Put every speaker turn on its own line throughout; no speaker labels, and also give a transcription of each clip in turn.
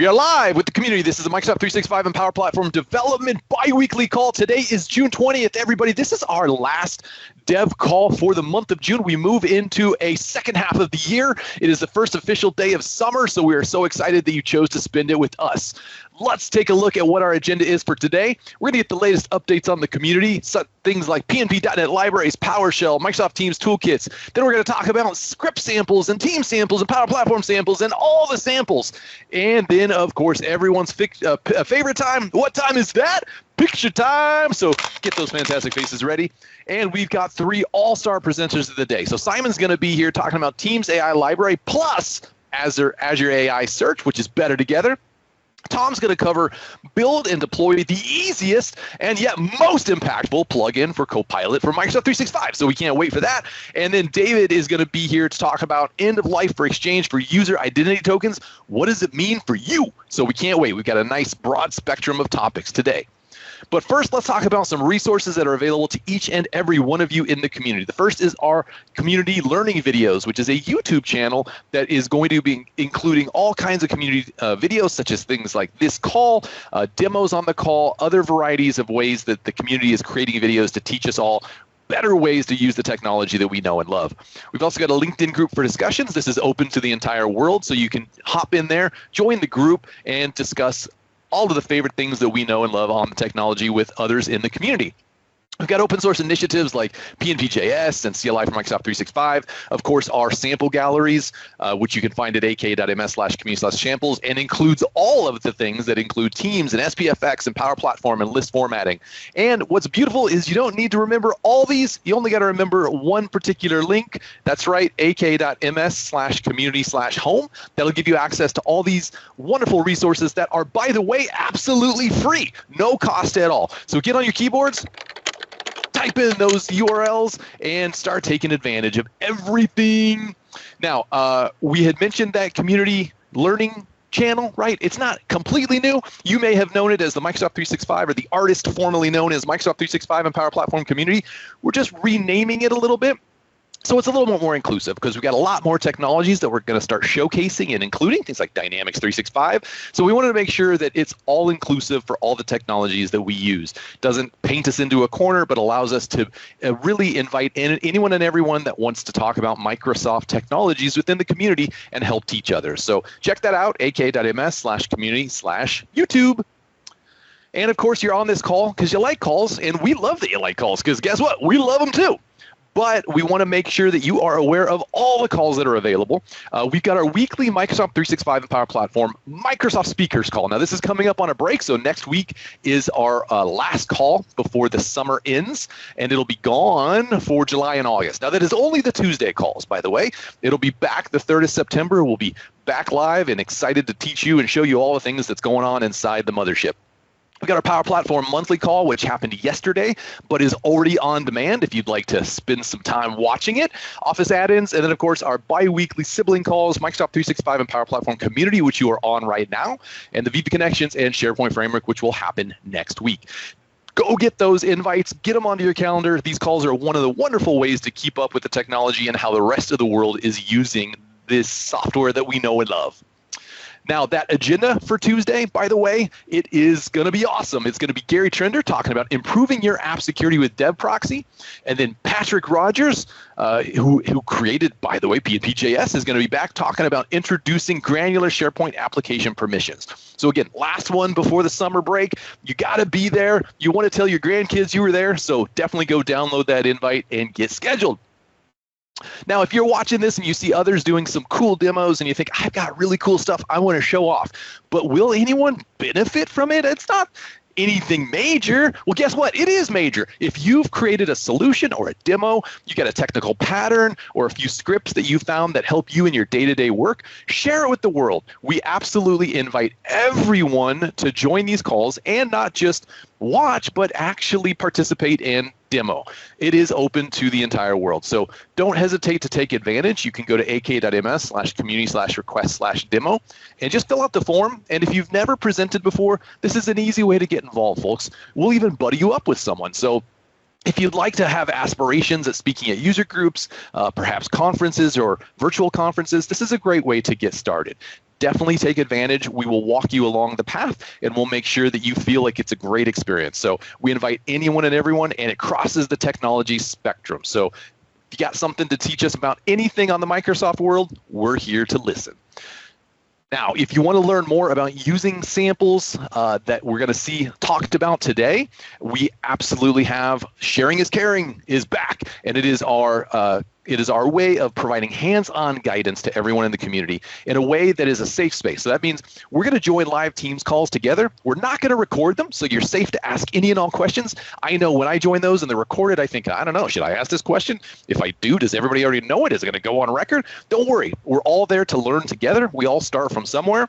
We are live with the community. This is a Microsoft 365 and Power Platform Development bi-weekly call. Today is June 20th, everybody. This is our last dev call for the month of June. We move into a second half of the year. It is the first official day of summer, so we are so excited that you chose to spend it with us. Let's take a look at what our agenda is for today. We're going to get the latest updates on the community, things like PNP.NET libraries, PowerShell, Microsoft Teams toolkits. Then we're going to talk about script samples and team samples and Power Platform samples and all the samples. And then, of course, everyone's favorite time. What time is that? Picture time. So get those fantastic faces ready. And we've got three all-star presenters of the day. So Simon's going to be here talking about Teams AI Library plus Azure AI Search, which is better together. Tom's going to cover build and deploy the easiest and yet most impactful plugin for Copilot for Microsoft 365. So we can't wait for that. And then David is going to be here to talk about end of life for exchange for user identity tokens. What does it mean for you? So we can't wait. We've got a nice broad spectrum of topics today. But first, let's talk about some resources that are available to each and every one of you in the community. The first is our community learning videos, which is a YouTube channel that is going to be including all kinds of community videos, such as things like this call, demos on the call, other varieties of ways that the community is creating videos to teach us all better ways to use the technology that we know and love. We've also got a LinkedIn group for discussions. This is open to the entire world, so you can hop in there, join the group, and discuss all of the favorite things that we know and love on the technology with others in the community. We've got open source initiatives like PNP.js and CLI for Microsoft 365. Of course, our sample galleries, which you can find at ak.ms/community/samples, and includes all of the things that include Teams and SPFX and Power Platform and list formatting. And what's beautiful is you don't need to remember all these. You only got to remember one particular link. That's right, ak.ms/community/home. That'll give you access to all these wonderful resources that are, by the way, absolutely free, no cost at all. So get on your keyboards, type in those URLs, and start taking advantage of everything. Now, we had mentioned that community learning channel, right? It's not completely new. You may have known it as the Microsoft 365 or the artist formerly known as Microsoft 365 and Power Platform Community. We're just renaming it a little bit. So it's a little more inclusive because we've got a lot more technologies that we're going to start showcasing and including, things like Dynamics 365. So we wanted to make sure that it's all inclusive for all the technologies that we use. Doesn't paint us into a corner, but allows us to really invite anyone and everyone that wants to talk about Microsoft technologies within the community and help teach others. So check that out, ak.ms/community/YouTube. And of course, you're on this call because you like calls, and we love that you like calls because guess what? We love them too. But we want to make sure that you are aware of all the calls that are available. We've got our weekly Microsoft 365 and Power Platform Microsoft Speakers call. Now, this is coming up on a break, so next week is our last call before the summer ends, and it'll be gone for July and August. Now, that is only the Tuesday calls, by the way. It'll be back the 3rd of September. We'll be back live and excited to teach you and show you all the things that's going on inside the mothership. We've got our Power Platform monthly call, which happened yesterday, but is already on demand if you'd like to spend some time watching it. Office add-ins, and then, of course, our bi-weekly sibling calls, Microsoft 365 and Power Platform Community, which you are on right now, and the VP Connections and SharePoint Framework, which will happen next week. Go get those invites, get them onto your calendar. These calls are one of the wonderful ways to keep up with the technology and how the rest of the world is using this software that we know and love. Now, that agenda for Tuesday, by the way, it is going to be awesome. It's going to be Gary Trender talking about improving your app security with Dev Proxy. And then Patrick Rogers, who created, by the way, PNP.js, is going to be back talking about introducing granular SharePoint application permissions. So again, last one before the summer break. You got to be there. You want to tell your grandkids you were there. So definitely go download that invite and get scheduled. Now, if you're watching this and you see others doing some cool demos and you think, I've got really cool stuff I want to show off, but will anyone benefit from it? It's not anything major. Well, guess what? It is major. If you've created a solution or a demo, you got a technical pattern or a few scripts that you found that help you in your day-to-day work, share it with the world. We absolutely invite everyone to join these calls and not just watch, but actually participate and demo. It is open to the entire world. So don't hesitate to take advantage. You can go to ak.ms/community/request/demo and just fill out the form. And if you've never presented before, this is an easy way to get involved, folks. We'll even buddy you up with someone. So If you'd like to have aspirations at speaking at user groups, perhaps conferences or virtual conferences, this is a great way to get started. Definitely take advantage. We will walk you along the path and we'll make sure that you feel like it's a great experience. So we invite anyone and everyone, and it crosses the technology spectrum. So if you got something to teach us about anything on the Microsoft world, we're here to listen. Now, if you want to learn more about using samples that we're going to see talked about today, we absolutely have Sharing is Caring is back, and it is our way of providing hands-on guidance to everyone in the community in a way that is a safe space. So that means we're going to join live Teams calls together. We're not going to record them, so you're safe to ask any and all questions. I know when I join those and they're recorded, I think, I don't know, should I ask this question? If I do, does everybody already know it? Is it going to go on record? Don't worry. We're all there to learn together. We all start from somewhere.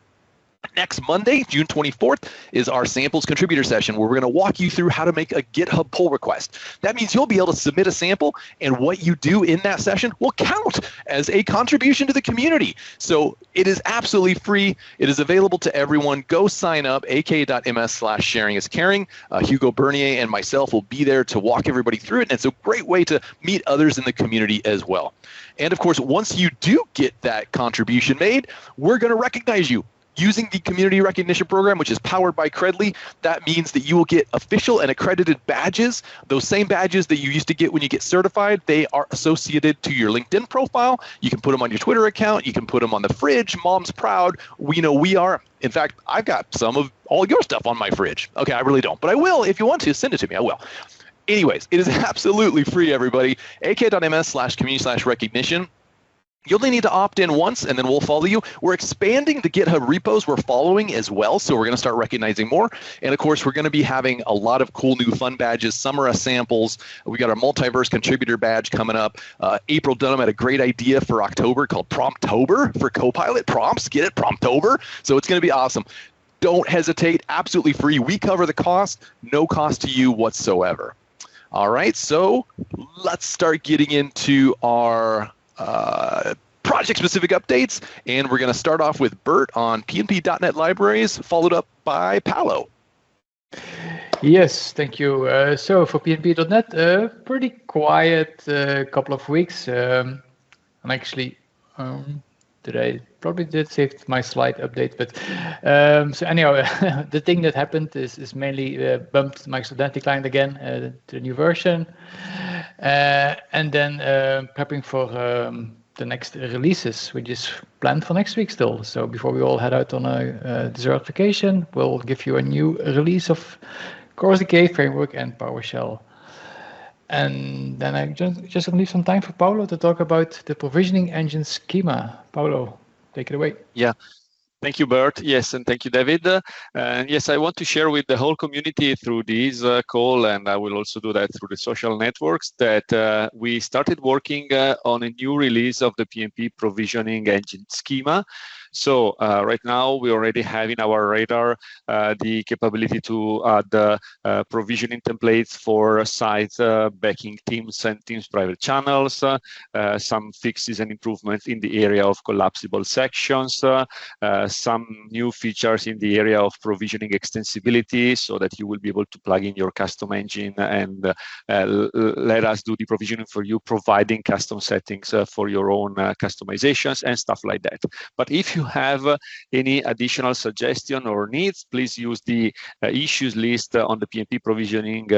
Next Monday, June 24th, is our samples contributor session where we're going to walk you through how to make a GitHub pull request. That means you'll be able to submit a sample, and what you do in that session will count as a contribution to the community. So it is absolutely free. It is available to everyone. Go sign up, ak.ms/sharingiscaring. Hugo Bernier and myself will be there to walk everybody through it, and it's a great way to meet others in the community as well. And of course, once you do get that contribution made, we're going to recognize you. Using the community recognition program, which is powered by Credly, that means that you will get official and accredited badges. Those same badges that you used to get when you get certified, they are associated to your LinkedIn profile. You can put them on your Twitter account. You can put them on the fridge. Mom's proud. We know we are. In fact, I've got some of all your stuff on my fridge. Okay, I really don't, but I will. If you want to, send it to me. I will. Anyways, it is absolutely free, everybody. ak.ms/community/recognition. You only need to opt in once, and then we'll follow you. We're expanding the GitHub repos we're following as well, so we're going to start recognizing more. And of course, we're going to be having a lot of cool new fun badges. Some are samples. We got our multiverse contributor badge coming up. April Dunham had a great idea for October called Promptober for Copilot. Prompts, get it? Promptober. So it's going to be awesome. Don't hesitate. Absolutely free. We cover the cost. No cost to you whatsoever. All right, so let's start getting into our project-specific updates, and we're going to start off with Bert on PNP.NET libraries, followed up by Paolo.
Yes, thank you. So for PNP.NET, pretty quiet couple of weeks. And actually, today probably did save my slide update, but so anyhow, the thing that happened is mainly bumped Microsoft Identity Client again to the new version, and then prepping for the next releases, which is planned for next week still. So before we all head out on a dessert vacation, we'll give you a new release of Core SDK framework and PowerShell. And then I just leave some time for Paolo to talk about the provisioning engine schema. Paolo, take it away.
Yeah. Thank you, Bert. Yes, and thank you, David. And yes, I want to share with the whole community through this call, and I will also do that through the social networks, that we started working on a new release of the PNP provisioning engine schema. So right now, we already have in our radar the capability to add provisioning templates for sites backing Teams and Teams private channels, some fixes and improvements in the area of collapsible sections, some new features in the area of provisioning extensibility, so that you will be able to plug in your custom engine and let us do the provisioning for you, providing custom settings for your own customizations and stuff like that. But if you have any additional suggestion or needs, please use the issues list on the PNP provisioning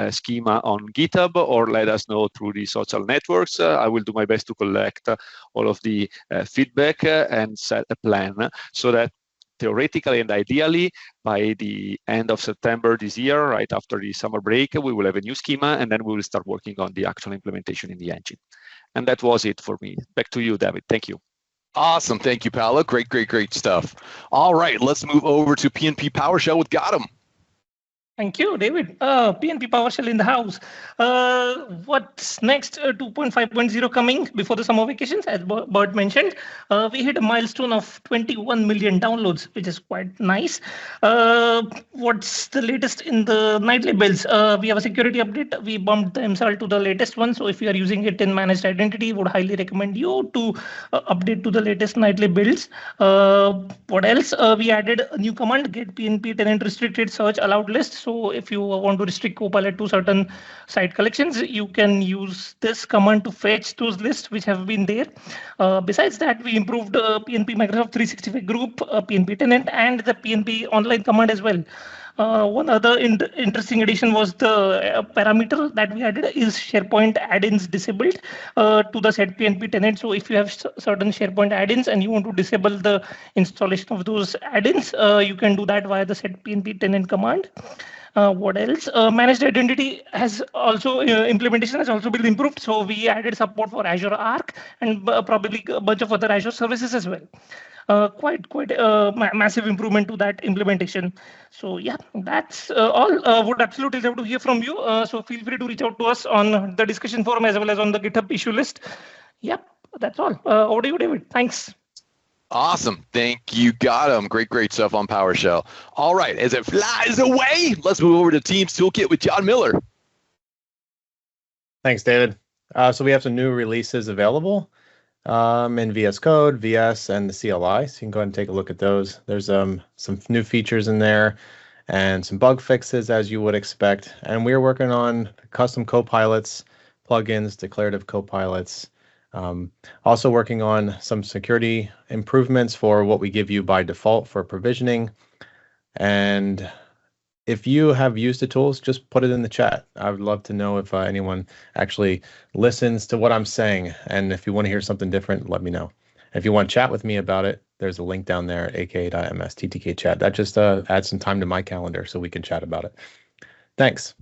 schema on GitHub, or let us know through the social networks. I will do my best to collect all of the feedback and set a plan, so that theoretically and ideally, by the end of September this year, right after the summer break, we will have a new schema, and then we will start working on the actual implementation in the engine. And that was it for me. Back to you, David. Thank you.
Awesome. Thank you, Paolo. Great, great, great stuff. All right, let's move over to PNP PowerShell with Gautam.
Thank you, David. PNP PowerShell in the house. What's next? 2.5.0 coming before the summer vacations, as Bert mentioned. We hit a milestone of 21 million downloads, which is quite nice. What's the latest in the nightly builds? We have a security update. We bumped the MSAL to the latest one. So if you are using it in managed identity, would highly recommend you to update to the latest nightly builds. What else? We added a new command, get PNP tenant restricted search allowed list. So if you want to restrict Copilot to certain site collections, you can use this command to fetch those lists which have been there. Besides that, we improved PNP Microsoft 365 group, PNP tenant, and the PNP online command as well. One other interesting addition was the parameter that we added is SharePoint add-ins disabled to the set PNP tenant. So if you have certain SharePoint add-ins and you want to disable the installation of those add-ins, you can do that via the set PNP tenant command. What else? Managed identity has also implementation has also been improved. So we added support for Azure Arc and probably a bunch of other Azure services as well. Quite massive improvement to that implementation. So yeah, that's all. Would absolutely love to hear from you. So feel free to reach out to us on the discussion forum as well as on the GitHub issue list. Yep, that's all. Over to you, David. Thanks.
Awesome. Thank you. Got him. Great stuff on PowerShell. All right. As it flies away, let's move over to Teams Toolkit with John Miller.
Thanks, David. So we have some new releases available in VS Code, VS, and the CLI. So you can go ahead and take a look at those. There's some new features in there and some bug fixes, as you would expect. And we're working on custom copilots, plugins, declarative copilots. Also working on some security improvements for what we give you by default for provisioning. And if you have used the tools, just put it in the chat. I would love to know if anyone actually listens to what I'm saying. And if you want to hear something different, let me know. If you want to chat with me about it, there's a link down there, aka.ms/TTK-chat. That just adds some time to my calendar so we can chat about it. Thanks.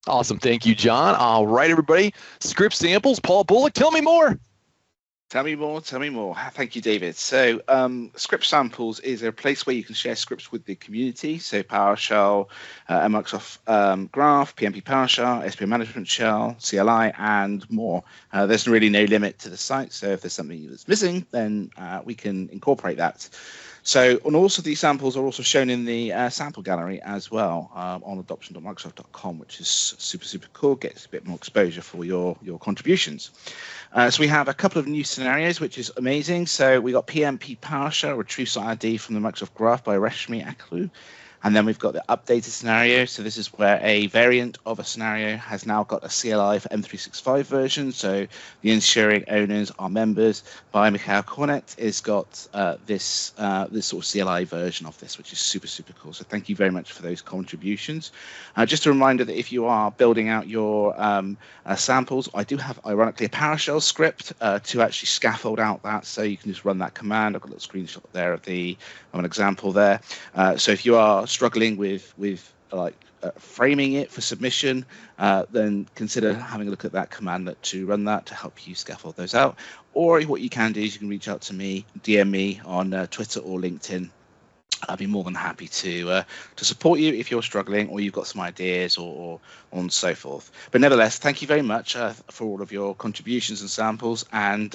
Awesome. Thank you, John. All right, everybody. Script samples. Paul Bullock, tell me more.
Tell me more. Thank you, David. So script samples is a place where you can share scripts with the community. So PowerShell, Microsoft Graph, PNP PowerShell, SPM Management Shell, CLI, and more. There's really no limit to the site. So if there's something that's missing, then we can incorporate that. So, and also these samples are also shown in the sample gallery as well on adoption.microsoft.com, which is super cool. Gets a bit more exposure for your contributions. So we have a couple of new scenarios, which is amazing. So we got PNP PowerShell, retrieve site ID from the Microsoft Graph by Reshmi Aklu. And then we've got the updated scenario. So this is where a variant of a scenario has now got a CLI for M365 version. So the ensuring owners are members by Mikhail Kornet has got this sort of CLI version of this, which is super cool. So thank you very much for those contributions. Just a reminder that if you are building out your samples, I do have, ironically, a PowerShell script to actually scaffold out that. So you can just run that command. I've got a little screenshot there of an example there. So if you are struggling with framing it for submission, then consider having a look at that command to run that to help you scaffold those out. Or what you can do is you can reach out to me, DM me on Twitter or LinkedIn. I'd be more than happy to support you if you're struggling or you've got some ideas or on so forth. But nevertheless, thank you very much for all of your contributions and samples. And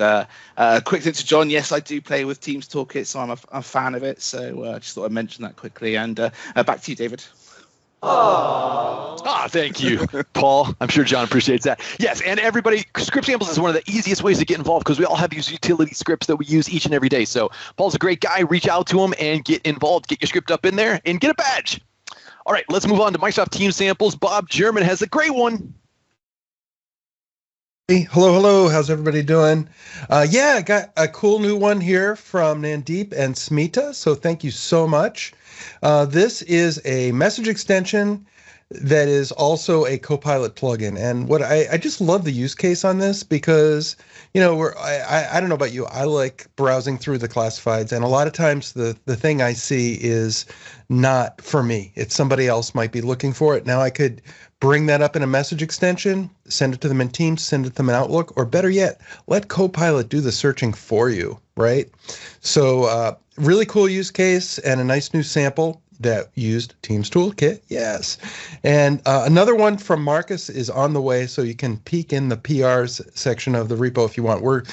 quick thing to John, yes, I do play with Teams Toolkit, so I'm a fan of it. So I just thought I'd mention that quickly. And back to you, David.
Thank you, Paul. I'm sure John appreciates that. Yes, and everybody, script samples is one of the easiest ways to get involved because we all have these utility scripts that we use each and every day. So Paul's a great guy. Reach out to him and get involved. Get your script up in there and get a badge. All right, let's move on to Microsoft Teams samples. Bob German has a great one.
Hey, hello. How's everybody doing? Yeah, I got a cool new one here from Nandeep and Smita. So thank you so much. This is a message extension that is also a Copilot plugin. And what I just love the use case on this because, I don't know about you, I like browsing through the classifieds, and a lot of times the thing I see is not for me. It's somebody else might be looking for it. Now I could bring that up in a message extension, send it to them in Teams, send it to them in Outlook, or better yet, let Copilot do the searching for you, right? So really cool use case and a nice new sample that used Teams Toolkit, yes. And another one from Marcus is on the way, so you can peek in the PRs section of the repo if you want. We're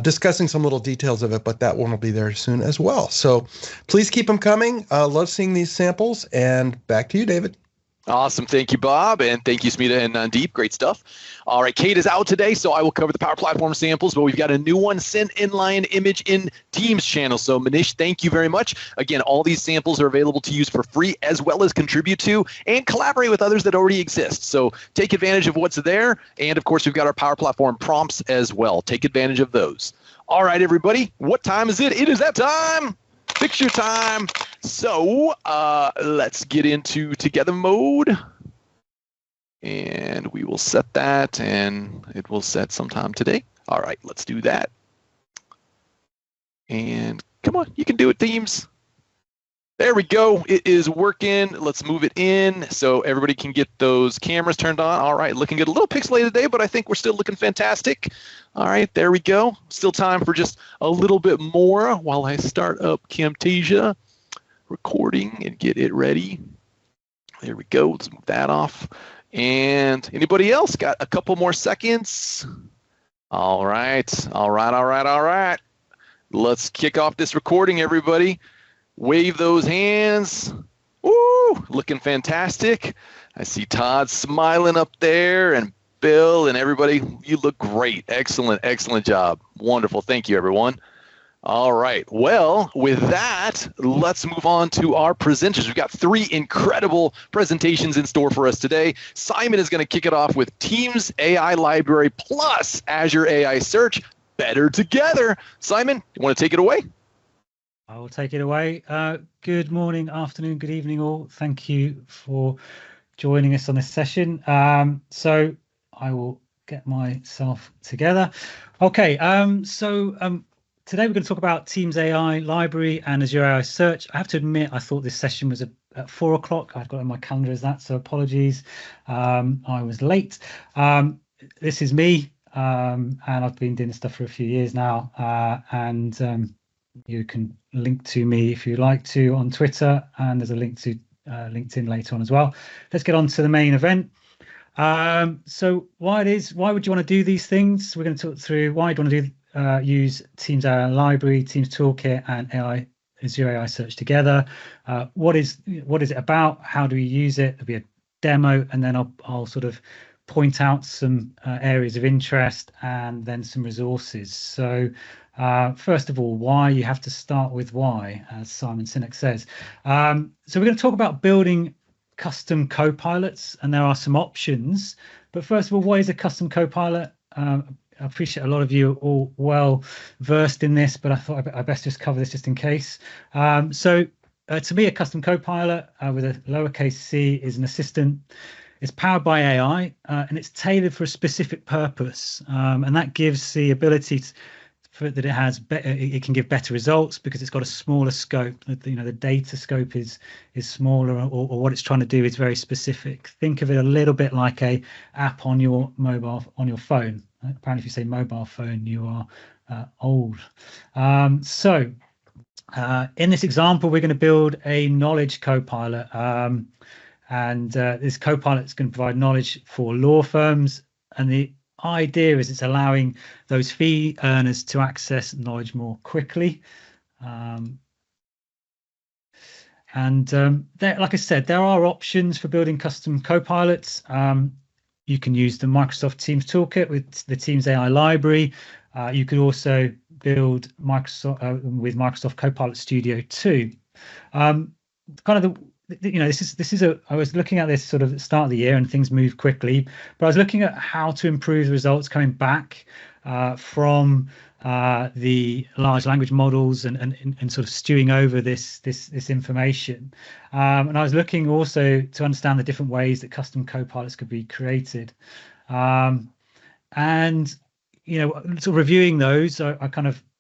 discussing some little details of it, but that one will be there soon as well. So please keep them coming. Love seeing these samples, and back to you, David.
Awesome. Thank you, Bob. And thank you, Smita and Nandeep. Great stuff. All right. Kate is out today, so I will cover the Power Platform samples, but we've got a new one, sent inline image in Teams channel. So Manish, thank you very much. Again, all these samples are available to use for free, as well as contribute to and collaborate with others that already exist. So take advantage of what's there. And of course, we've got our Power Platform prompts as well. Take advantage of those. All right, everybody. What time is it? It is that time. Fix your time. So let's get into together mode. And we will set that, and it will set sometime today. All right, let's do that. And come on, you can do it, Teams. There we go. It is working. Let's move it in so everybody can get those cameras turned on. All right, looking good. A little pixelated today, but I think we're still looking fantastic. All right, there we go. Still time for just a little bit more while I start up Camtasia recording and get it ready. There we go. Let's move that off. And anybody else got a couple more seconds? All right, all right, all right, all right. Let's kick off this recording, everybody. Wave those hands. Woo, looking fantastic. I see Todd smiling up there, and Bill and everybody. You look great. Excellent, excellent job. Wonderful. Thank you, everyone. All right. Well, with that, let's move on to our presenters. We've got 3 incredible presentations in store for us today. Simon is going to kick it off with Teams AI Library plus Azure AI Search. Better together. Simon, you want to take it away?
I will take it away. Good morning, afternoon, good evening, all. Thank you for joining us on this session. So I will get myself together. Okay, today we're going to talk about Teams AI Library and Azure AI Search. I have to admit, I thought this session was at 4 o'clock. I've got it on my calendar as that, so apologies. I was late. This is me, and I've been doing this stuff for a few years now, you can link to me if you like to on Twitter, and there's a link to LinkedIn later on as well. Let's get on to the main event. So why would you want to do these things? We're going to talk through why do you want to use Teams AI Library, Teams Toolkit, and Azure AI Search together. What is it about? How do we use it? There'll be a demo, and then I'll sort of point out some areas of interest and then some resources. So first of all, why? You have to start with why, as Simon Sinek says. So we're going to talk about building custom copilots, and there are some options. But first of all, what is a custom copilot? I appreciate a lot of you are all well versed in this, but I thought I best just cover this just in case. To me, a custom copilot with a lowercase c is an assistant. It's powered by AI, and it's tailored for a specific purpose, and that gives the ability that it can give better results because it's got a smaller scope. The data scope is smaller, or what it's trying to do is very specific. Think of it a little bit like a app on your mobile, on your phone. Apparently, if you say mobile phone, you are old. In this example, we're going to build a knowledge copilot. This copilot is going to provide knowledge for law firms, and the idea is it's allowing those fee earners to access knowledge more quickly. Like I said, there are options for building custom copilots. You can use the Microsoft Teams Toolkit with the Teams AI Library. You could also build with Microsoft Copilot Studio 2. I was looking at this sort of at the start of the year, and things move quickly, but I was looking at how to improve the results coming back from the large language models and sort of stewing over this information. And I was looking also to understand the different ways that custom copilots could be created. Sort of reviewing those, I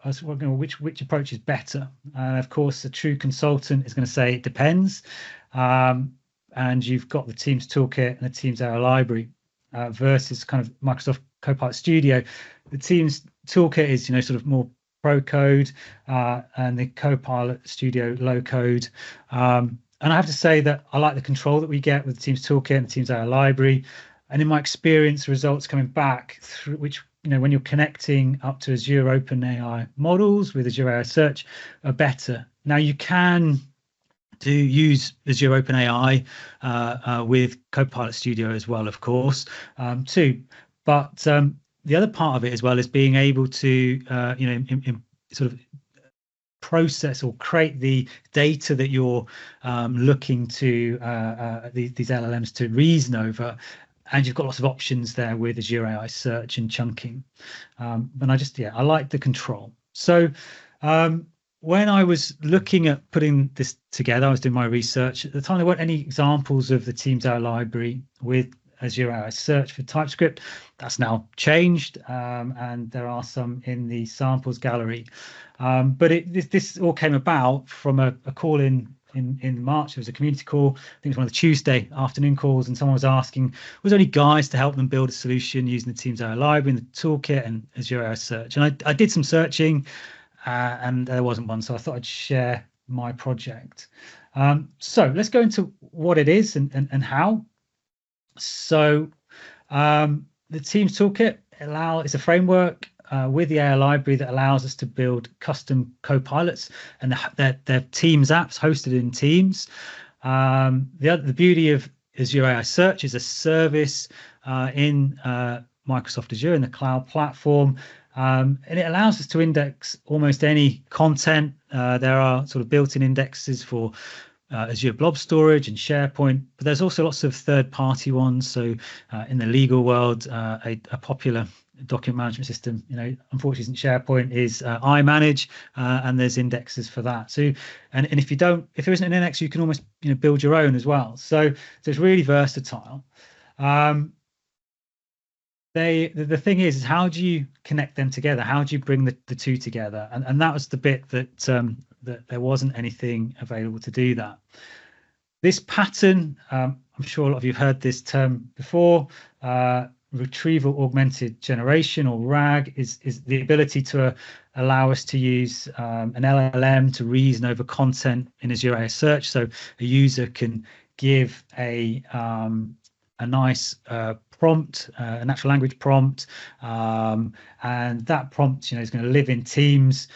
was wondering which approach is better. Of course, a true consultant is going to say it depends. And you've got the Teams Toolkit and the Teams AI Library versus kind of Microsoft Copilot Studio. The Teams Toolkit is sort of more pro code, and the Copilot Studio low code. And I have to say that I like the control that we get with the Teams Toolkit and the Teams AI Library. And in my experience, results coming back through which when you're connecting up to Azure OpenAI models with Azure AI Search are better. Now you can to use Azure OpenAI with Copilot Studio as well, of course, too. But the other part of it as well is being able to, sort of process or create the data that you're looking to these LLMs to reason over. And you've got lots of options there with Azure AI search and chunking. And I like the control. So when I was looking at putting this together, I was doing my research. At the time, there weren't any examples of the Teams AI library with Azure AI search for TypeScript. That's now changed, and there are some in the samples gallery. But this all came about from a call in March. There was a community call. I think it was one of the Tuesday afternoon calls, and someone was asking, was there any guides to help them build a solution using the Teams AI library and the toolkit and Azure AI search? And I did some searching, and there wasn't one, so I thought I'd share my project. So let's go into what it is and how. So the Teams toolkit is a framework with the AI library that allows us to build custom copilots, and they're Teams apps hosted in Teams. The beauty of Azure AI Search is a service in Microsoft Azure in the cloud platform, and it allows us to index almost any content. There are sort of built-in indexes for Azure Blob Storage and SharePoint, but there's also lots of third-party ones. So in the legal world, a popular document management system, unfortunately isn't SharePoint, is iManage, and there's indexes for that. So, and if there isn't an index, you can almost build your own as well. So it's really versatile. The thing is how do you connect them together? How do you bring the two together? And that was the bit that there wasn't anything available to do that. This pattern, I'm sure a lot of you have heard this term before, retrieval augmented generation, or RAG, is the ability to allow us to use an LLM to reason over content in Azure AI Search. So a user can give a nice prompt, a natural language prompt, and that prompt is going to live in Teams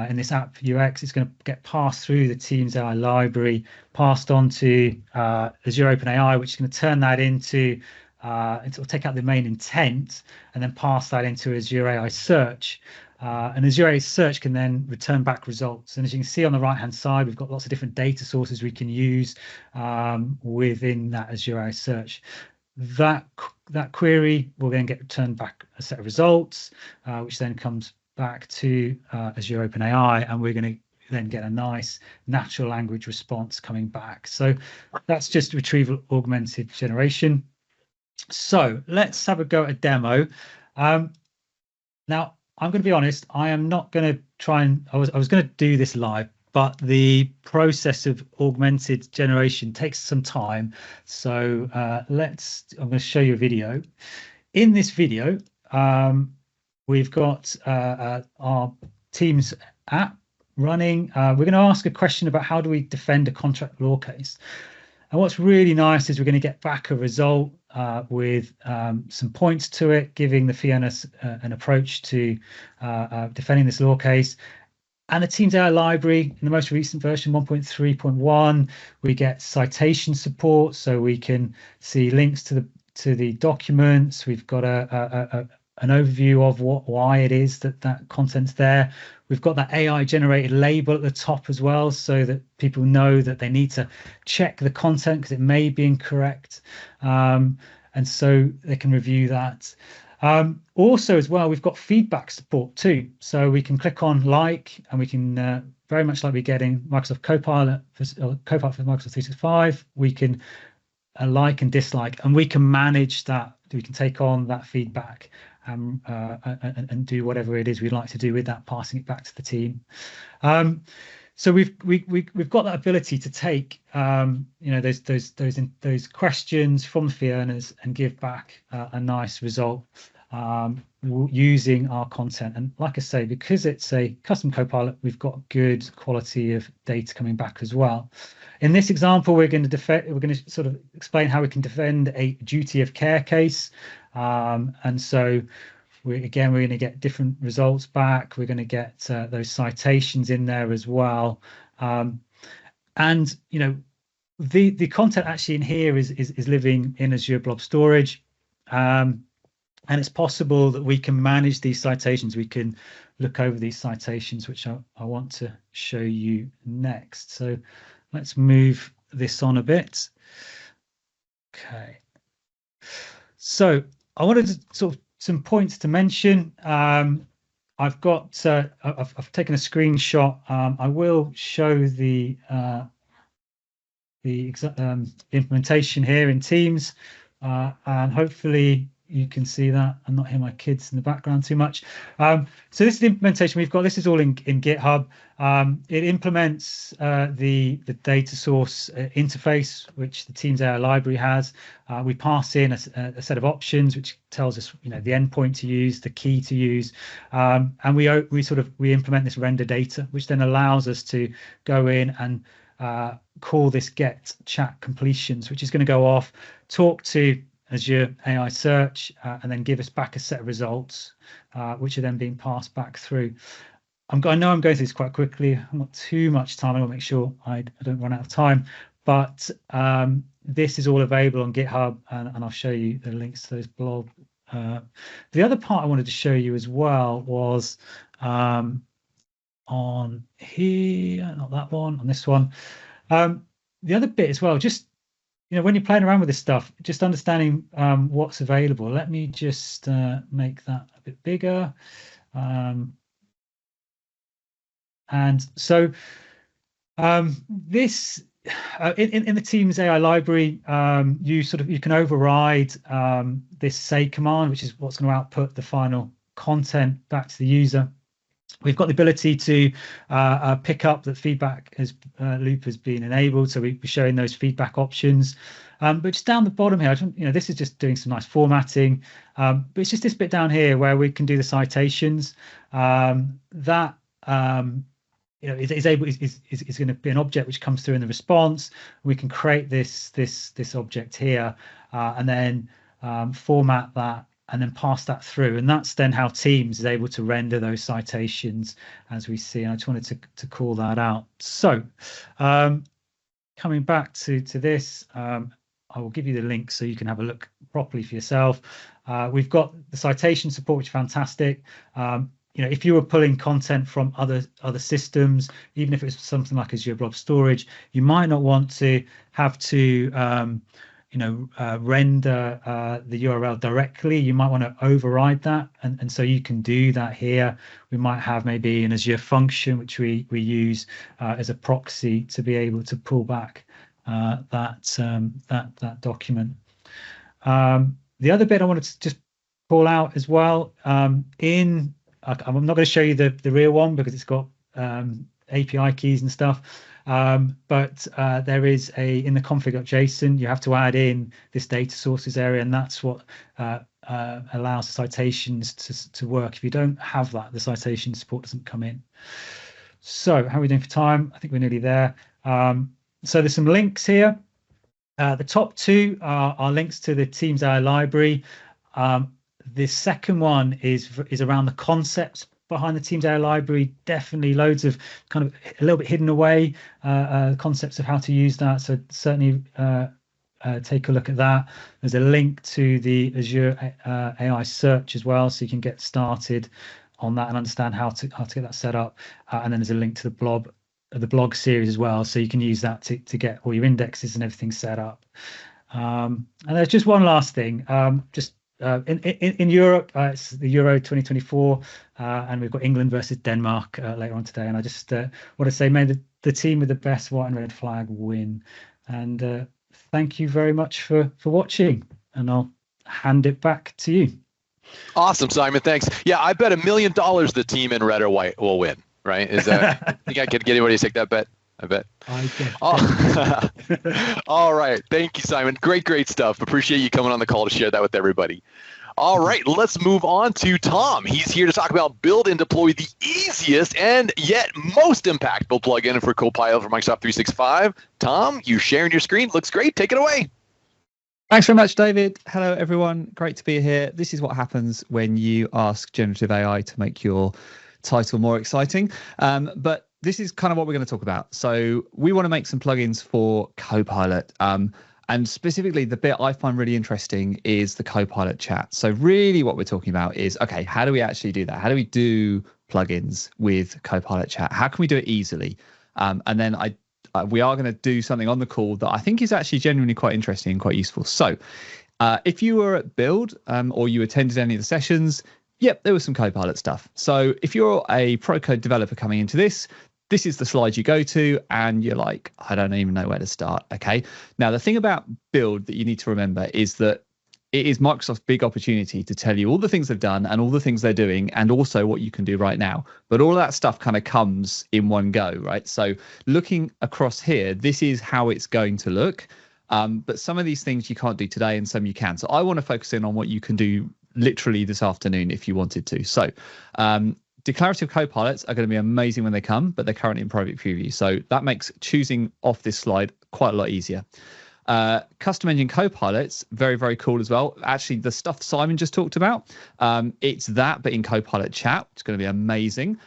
in this app UX. It's going to get passed through the Teams AI library, passed on to Azure OpenAI, which is going to turn that into it'll take out the main intent and then pass that into Azure AI Search. And Azure AI Search can then return back results. And as you can see on the right-hand side, we've got lots of different data sources we can use within that Azure AI Search. That query will then get returned back a set of results, which then comes back to Azure OpenAI, and we're going to then get a nice natural language response coming back. So that's just retrieval augmented generation. So let's have a go at a demo. Now, I'm going to be honest, I am not going to try and, I was going to do this live, but the process of augmented generation takes some time. So I'm going to show you a video. In this video, we've got our Teams app running. We're going to ask a question about how do we defend a contract law case. And what's really nice is we're going to get back a result with some points to it, giving the fee earners an approach to defending this law case. And the Teams AI library, in the most recent version, 1.3.1, we get citation support, so we can see links to the documents. We've got an overview of why it is that content's there. We've got that AI generated label at the top as well, so that people know that they need to check the content because it may be incorrect, and so they can review that. Also as well, we've got feedback support too, so we can click on like, and we can very much like we get in Microsoft Copilot for Microsoft 365, we can like and dislike, and we can manage that. We can take on that feedback and do whatever it is we'd like to do with that, passing it back to the team. So we've got that ability to take those questions from the fee earners and give back a nice result using our content. And like I say, because it's a custom Copilot, we've got good quality of data coming back as well. In this example, we're going to sort of explain how we can defend a duty of care case, and so we're going to get different results back. We're going to get those citations in there as well. And the content actually in here is living in Azure Blob Storage. And it's possible that we can manage these citations. We can look over these citations, which I want to show you next. So let's move this on a bit. Okay. So I wanted to sort of some points to mention. I've got I've taken a screenshot. I will show the implementation here in Teams, and hopefully you can see that. I'm not hearing my kids in the background too much. So this is the implementation we've got. This is all in GitHub. It implements the data source interface, which the Teams AI library has. We pass in a set of options, which tells us, the endpoint to use, the key to use, and we implement this render data, which then allows us to go in and call this get chat completions, which is going to go off, talk to Azure AI search, and then give us back a set of results, which are then being passed back through. I know I'm going through this quite quickly. I've not too much time. I want to make sure I don't run out of time. But this is all available on GitHub, and I'll show you the links to those blogs. The other part I wanted to show you as well was on here, not that one, on this one. The other bit as well, just when you're playing around with this stuff, just understanding what's available. Let me just make that a bit bigger. And so this in the Teams AI library, you can override this say command, which is what's going to output the final content back to the user. We've got the ability to pick up that feedback loop has been enabled, so we're showing those feedback options. But just down the bottom here, this is just doing some nice formatting. But it's just this bit down here where we can do the citations. That is going to be an object which comes through in the response. We can create this object here, and then format that, and then pass that through, and that's then how Teams is able to render those citations as we see. And I just wanted to call that out. So coming back to this, I will give you the link so you can have a look properly for yourself. We've got the citation support, which is fantastic. If you were pulling content from other systems, even if it's something like Azure Blob Storage, you might not want to have to render the URL directly. You might want to override that, and so you can do that here. We might have maybe an Azure function which we use as a proxy to be able to pull back that document. The other bit I wanted to just call out as well, I'm not going to show you the real one because it's got API keys and stuff. But there is in the config.json, you have to add in this data sources area, and that's what allows the citations to work. If you don't have that, the citation support doesn't come in. So how are we doing for time? I think we're nearly there. So there's some links here. The top two are links to the Teams AI library. The second one is around the concepts behind the Teams AI library. Definitely loads of kind of a little bit hidden away concepts of how to use that. So certainly take a look at that. There's a link to the Azure AI search as well, so you can get started on that and understand how to get that set up. And then there's a link to the blog series as well, so you can use that to get all your indexes and everything set up. And there's just one last thing. In Europe, it's the Euro 2024, and we've got England versus Denmark later on today. And I just want to say, may the team with the best white and red flag win. And thank you very much for watching. And I'll hand it back to you.
Awesome, Simon. Thanks. Yeah, I bet $1 million the team in red or white will win. Right? Is that? I think I could get anybody to take that bet. I bet. All right. Thank you, Simon. Great stuff. Appreciate you coming on the call to share that with everybody. All right, let's move on to Tom. He's here to talk about build and deploy the easiest and yet most impactful plugin for Copilot for Microsoft 365. Tom, you sharing your screen. Looks great. Take it away.
Thanks very much, David. Hello, everyone. Great to be here. This is what happens when you ask generative AI to make your title more exciting. But this is kind of what we're going to talk about. So we want to make some plugins for Copilot. And specifically, the bit I find really interesting is the Copilot chat. So really what we're talking about is, okay, how do we actually do that? How do we do plugins with Copilot chat? How can we do it easily? And then we are going to do something on the call that I think is actually genuinely quite interesting and quite useful. So if you were at Build or you attended any of the sessions, yep, there was some Copilot stuff. So if you're a pro code developer coming into this is the slide you go to and you're like, I don't even know where to start. Okay. Now, the thing about Build that you need to remember is that it is Microsoft's big opportunity to tell you all the things they've done and all the things they're doing and also what you can do right now. But all of that stuff kind of comes in one go, right? So looking across here, this is how it's going to look. But some of these things you can't do today and some you can. So I want to focus in on what you can do literally this afternoon if you wanted to. So declarative copilots are going to be amazing when they come, but they're currently in private preview. So that makes choosing off this slide quite a lot easier. Custom engine copilots, very, very cool as well. Actually, the stuff Simon just talked about, it's that, but in Copilot chat, it's going to be amazing.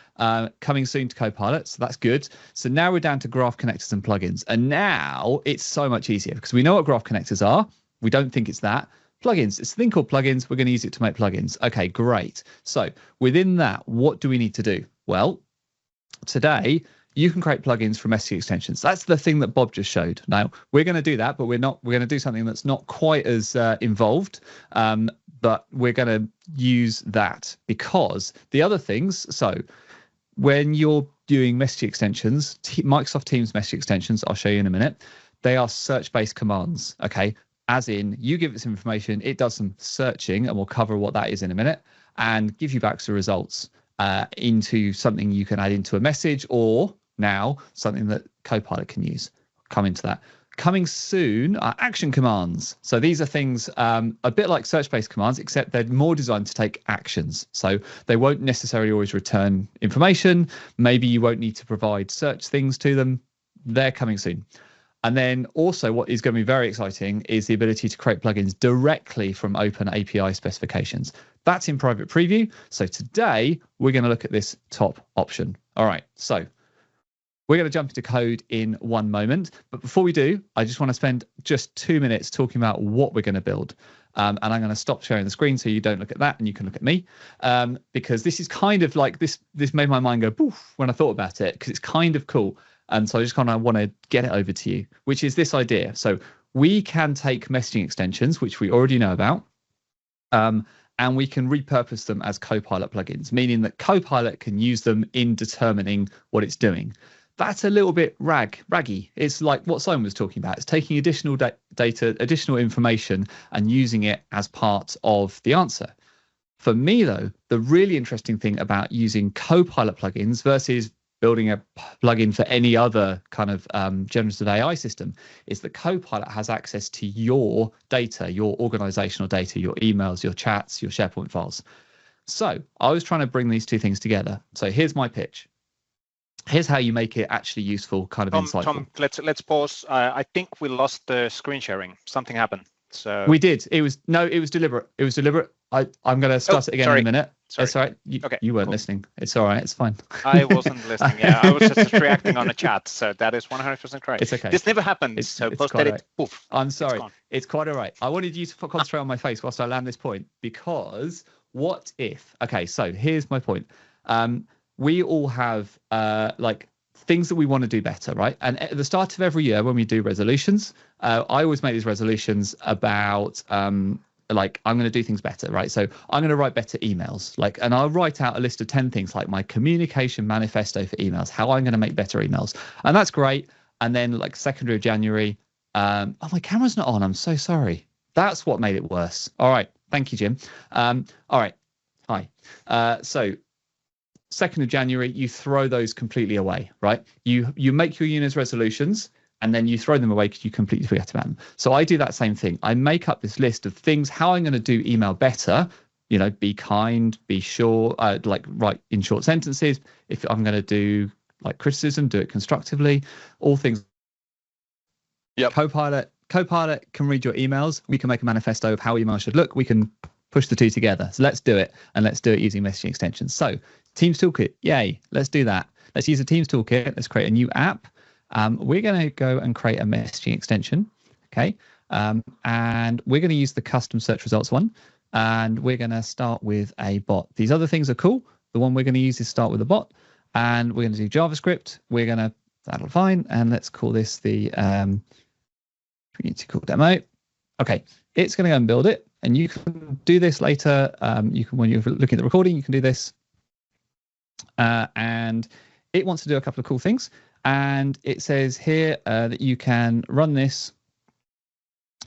Coming soon to Copilot, so that's good. So now we're down to graph connectors and plugins. And now it's so much easier because we know what graph connectors are. We don't think it's that. Plugins, it's a thing called plugins. We're going to use it to make plugins. Okay, great. So within that, what do we need to do? Well, today you can create plugins from messaging extensions. That's the thing that Bob just showed. Now we're going to do that, but we're going to do something that's not quite as involved. But we're going to use that because the other things. So when you're doing messaging extensions, Microsoft Teams messaging extensions, I'll show you in a minute. They are search-based commands. Okay. As in, you give it some information, it does some searching, and we'll cover what that is in a minute, and give you back some results into something you can add into a message, or now something that Copilot can use. Come into that. Coming soon are action commands. So these are things a bit like search-based commands, except they're more designed to take actions. So they won't necessarily always return information. Maybe you won't need to provide search things to them. They're coming soon. And then also what is going to be very exciting is the ability to create plugins directly from open API specifications. That's in private preview. So today we're going to look at this top option. All right, so we're going to jump into code in one moment. But before we do, I just want to spend just 2 minutes talking about what we're going to build. And I'm going to stop sharing the screen so you don't look at that and you can look at me. Because this is kind of like, this made my mind go poof when I thought about it, because it's kind of cool. And so I just kind of want to get it over to you, which is this idea. So we can take messaging extensions, which we already know about, and we can repurpose them as Copilot plugins, meaning that Copilot can use them in determining what it's doing. That's a little bit raggy. It's like what Simon was talking about. It's taking additional data, additional information, and using it as part of the answer. For me, though, the really interesting thing about using Copilot plugins versus building a plugin for any other kind of generative AI system is that Copilot has access to your data, your organizational data, your emails, your chats, your SharePoint files. So I was trying to bring these two things together. So here's my pitch. Here's how you make it actually useful, kind of insightful.
Tom, let's pause. I think we lost the screen sharing. Something happened. So
we did. It was deliberate. It was deliberate. I'm going to start it again in a minute.
Sorry.
It's all right. You weren't listening. It's all right. It's fine.
I wasn't listening. Yeah, I was just reacting on a chat. So that is 100% correct.
It's okay.
This never happened. So post-edit,
right.
poof.
I'm sorry. It's quite all right. I wanted you to concentrate on my face whilst I land this point, because what if? Okay, so here's my point. We all have like things that we want to do better, right? And at the start of every year when we do resolutions, I always make these resolutions about like I'm going to do things better, right? So I'm going to write better emails, like, and I'll write out a list of 10 things like my communication manifesto for emails, how I'm going to make better emails, and that's great. And then like 2nd of January, oh, my camera's not on. I'm so sorry. That's what made it worse. All right, thank you, Jim. All right, hi. So 2nd of January, you throw those completely away, right? You make your unit's resolutions and then you throw them away because you completely forget about them. So I do that same thing. I make up this list of things, how I'm going to do email better, you know, be kind, be short, like write in short sentences. If I'm going to do like criticism, do it constructively, all things.
Yep.
Copilot can read your emails. We can make a manifesto of how email should look. We can push the two together. So let's do it, and let's do it using messaging extensions. So Teams Toolkit, yay, let's do that. Let's use a Teams Toolkit. Let's create a new app. We're going to go and create a messaging extension, okay? And we're going to use the custom search results one, and we're going to start with a bot. These other things are cool. The one we're going to use is start with a bot, and we're going to do JavaScript. That'll fine, and let's call this the community call demo. Okay, it's going to go and build it, and you can do this later. You can, when you're looking at the recording, you can do this. And it wants to do a couple of cool things. And it says here that you can run this.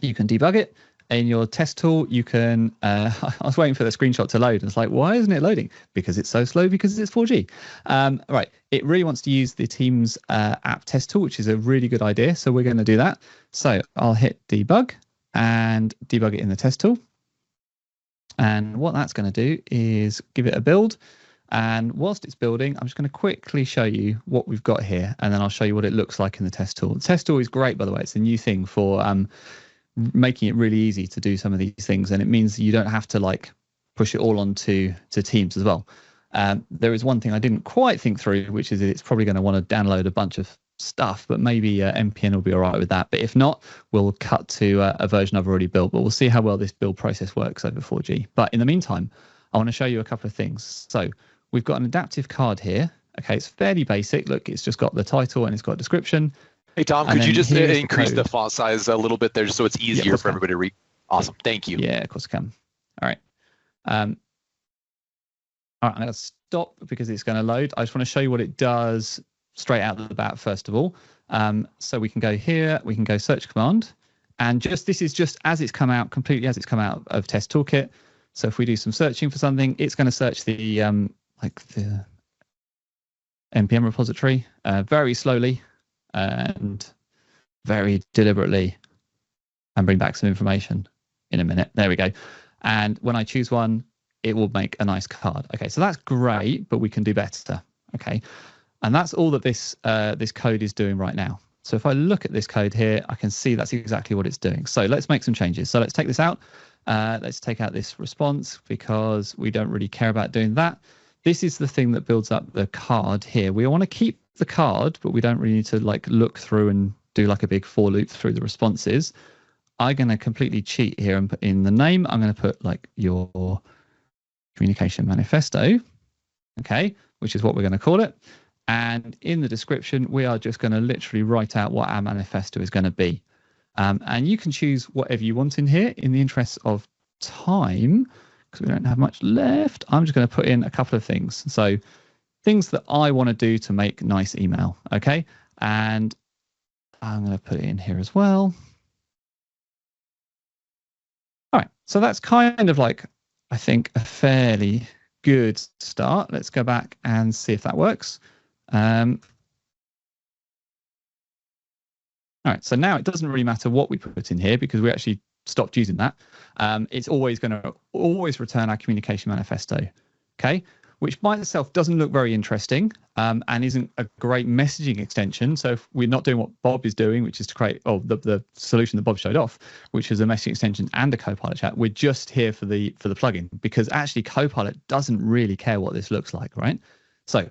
You can debug it in your test tool. You can, I was waiting for the screenshot to load. And it's like, why isn't it loading? Because it's so slow, because it's 4G. Right, it really wants to use the Teams app test tool, which is a really good idea. So we're going to do that. So I'll hit debug and debug it in the test tool. And what that's going to do is give it a build. And whilst it's building, I'm just going to quickly show you what we've got here, and then I'll show you what it looks like in the test tool. The test tool is great, by the way. It's a new thing for making it really easy to do some of these things, and it means you don't have to like push it all onto Teams as well. There is one thing I didn't quite think through, which is it's probably going to want to download a bunch of stuff, but maybe MPN will be all right with that. But if not, we'll cut to a version I've already built, but we'll see how well this build process works over 4G. But in the meantime, I want to show you a couple of things. So we've got an adaptive card here. Okay, it's fairly basic. Look, it's just got the title and it's got a description.
Hey, Tom, could you just increase the font size a little bit there just so it's easier for everybody to read? Awesome. Thank you.
Yeah, of course I can. All right. All right, I'm going to stop because it's going to load. I just want to show you what it does straight out of the bat, first of all. So we can go here, we can go search command. And this is just as it's come out, completely as it's come out of Test Toolkit. So if we do some searching for something, it's going to search the the NPM repository very slowly and very deliberately, and bring back some information in a minute. There we go. And when I choose one, it will make a nice card. Okay, so that's great, but we can do better. Okay, and that's all that this code is doing right now. So if I look at this code here, I can see that's exactly what it's doing. So let's make some changes. So let's take this out. Let's take out this response because we don't really care about doing that. This is the thing that builds up the card here. We want to keep the card, but we don't really need to like look through and do like a big for loop through the responses. I'm going to completely cheat here and put in the name. I'm going to put like your communication manifesto, okay, which is what we're going to call it. And in the description, we are just going to literally write out what our manifesto is going to be. And you can choose whatever you want in here. In the interest of time, because we don't have much left, I'm just going to put in a couple of things. So things that I want to do to make nice email, okay? And I'm going to put it in here as well. All right, so that's kind of like, I think, a fairly good start. Let's go back and see if that works. All right, so now it doesn't really matter what we put in here because we actually stopped using that. It's always going to return our communication manifesto, okay? Which by itself doesn't look very interesting and isn't a great messaging extension. So if we're not doing what Bob is doing, which is to create the solution that Bob showed off, which is a messaging extension and a Copilot chat, we're just here for the plugin because actually Copilot doesn't really care what this looks like, right? So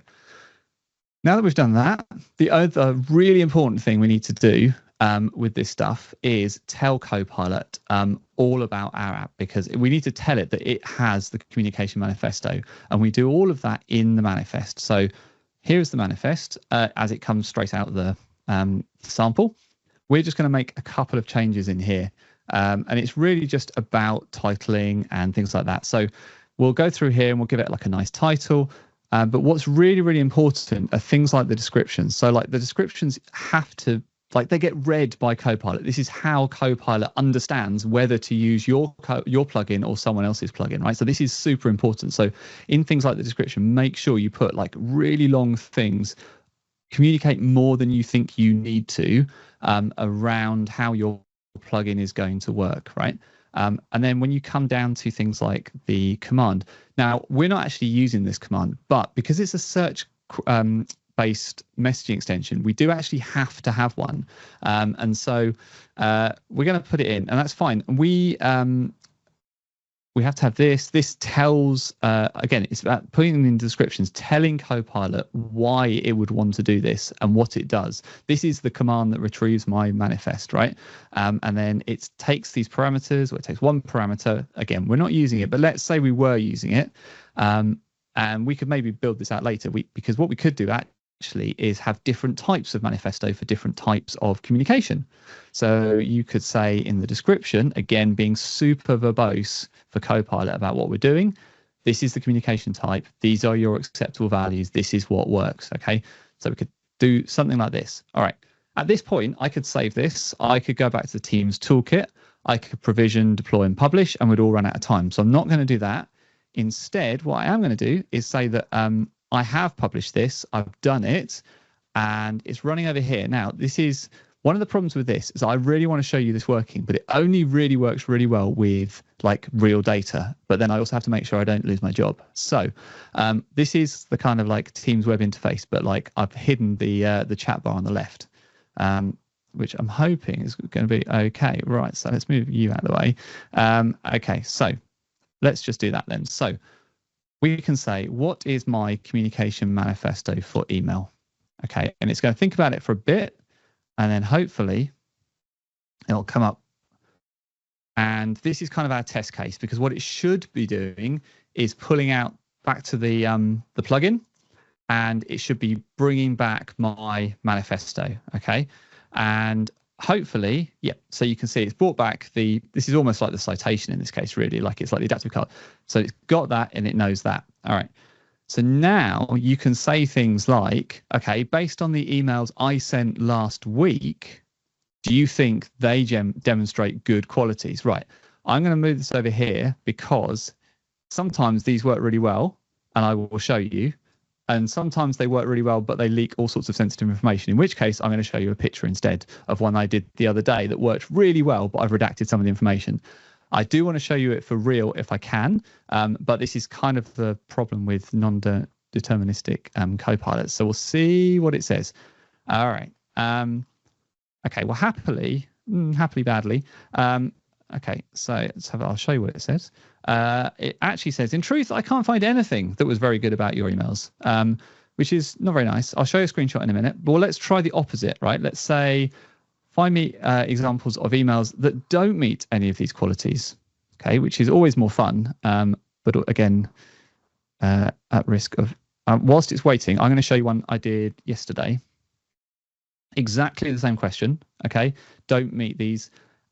now that we've done that, the other really important thing we need to do with this stuff is tell Copilot all about our app, because we need to tell it that it has the communication manifesto, and we do all of that in the manifest. So here's the manifest as it comes straight out of the sample. We're just going to make a couple of changes in here, and it's really just about titling and things like that. So we'll go through here and we'll give it like a nice title. But what's really, really important are things like the descriptions. So like the descriptions have to, like, they get read by Copilot. This is how Copilot understands whether to use your plugin or someone else's plugin, right? So this is super important. So in things like the description, make sure you put like really long things, communicate more than you think you need to around how your plugin is going to work, right? And then when you come down to things like the command, now we're not actually using this command, but because it's a search based messaging extension, we do actually have to have one. And so we're going to put it in, and that's fine. We we have to have this. This tells, again, it's about putting them in descriptions, telling Copilot why it would want to do this and what it does. This is the command that retrieves my manifest, right? And then it takes these parameters, or it takes one parameter. Again, we're not using it, but let's say we were using it. And we could maybe build this out later, because what we could do actually is have different types of manifesto for different types of communication. So you could say in the description, again, being super verbose for Copilot about what we're doing, this is the communication type, these are your acceptable values, this is what works. Okay, so we could do something like this. All right, at this point I could save this, I could go back to the Teams toolkit, I could provision, deploy and publish, and we'd all run out of time. So I'm not going to do that. Instead, what I am going to do is say that I have published this, I've done it, and it's running over here. Now, this is one of the problems with this, is I really want to show you this working, but it only really works really well with like real data. But then I also have to make sure I don't lose my job. So this is the kind of like Teams web interface, but like I've hidden the chat bar on the left, which I'm hoping is going to be okay. Right, so let's move you out of the way. Okay, so let's just do that then. So we can say, what is my communication manifesto for email? Okay, and it's going to think about it for a bit, and then hopefully it'll come up. And this is kind of our test case, because what it should be doing is pulling out back to the plugin, and it should be bringing back my manifesto. Okay, and hopefully, yeah, so you can see it's brought back this is almost like the citation in this case, really, like it's like the adaptive color. So it's got that and it knows that. All right. So now you can say things like, okay, based on the emails I sent last week, do you think they demonstrate good qualities? Right. I'm going to move this over here because sometimes these work really well, and I will show you. And sometimes they work really well, but they leak all sorts of sensitive information, in which case I'm going to show you a picture instead of one I did the other day that worked really well, but I've redacted some of the information. I do want to show you it for real if I can, but this is kind of the problem with non-deterministic Copilots. So we'll see what it says. All right. Okay, well, happily, badly. Okay, so I'll show you what it says. It actually says, in truth, I can't find anything that was very good about your emails, which is not very nice. I'll show you a screenshot in a minute, but let's try the opposite, right? Let's say, find me examples of emails that don't meet any of these qualities, okay, which is always more fun, but again, at risk of, whilst it's waiting, I'm going to show you one I did yesterday. Exactly the same question, okay, don't meet these.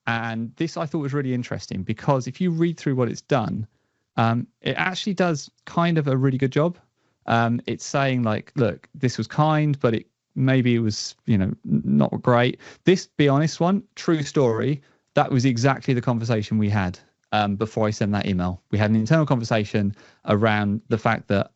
And this I thought was really interesting, because if you read through what it's done, it actually does kind of a really good job. It's saying like, look, this was kind, but maybe it was, not great. This, be honest one, true story, that was exactly the conversation we had before I sent that email. We had an internal conversation around the fact that